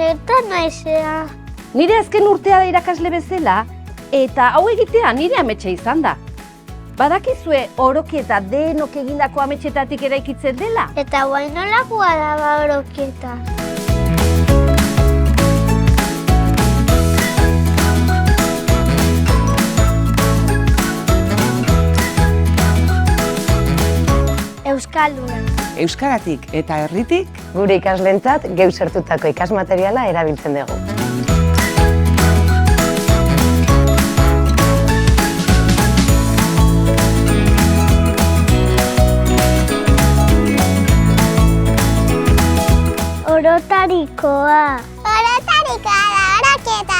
Eta naizea. Nire azken urtea da irakasle bezala, eta hau egitea nire ametsa izan da. Badakizue orokieta denok egindako ametsetatik eraikitzen dela? Eta guain nolakoa da ba orokieta. Euskalduna. Euskaratik eta herritik Gure ikaslentzat geu sortutako ikasmateriala erabiltzen dugu. Orotarikoa. Orotarikoa da orokieta.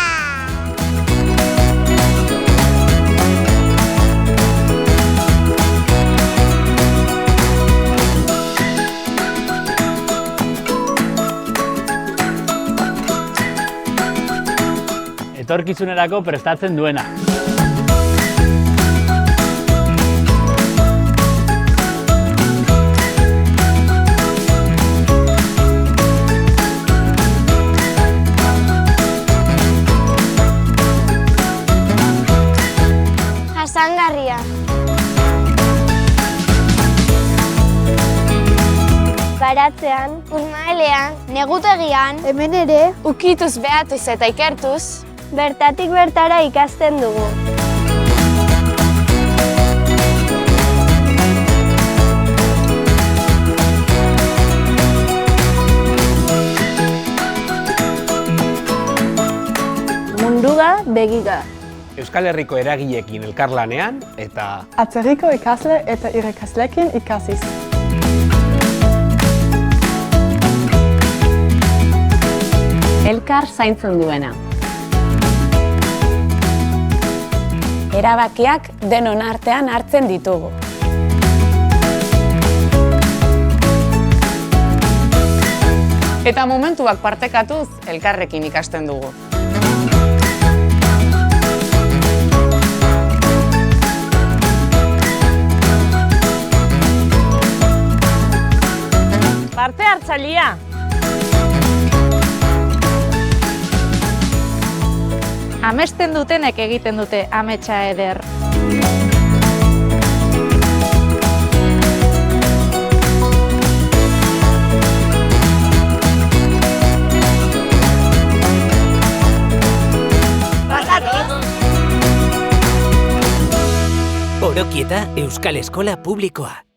Etorkizunerako prestatzen duena. Jasangarria. Baratzean, urmaelean, negutegian, hemen ere, Ukituz, behatuz eta ikertuz, bertatik bertara ikasten dugu. Mundua begiga. Euskal Herriko eragileekin elkarlanean eta Atzerriko ikasle eta irakasleekin ikasiz. Elkar zaintzen duena. Erabakiak denon artean hartzen ditugu. eta momentuak partekatuz elkarrekin ikasten dugu. Parte hartzailea! Amesten dutenek egiten dute ametsa eder. Orokieta Euskal Eskola Publikoa.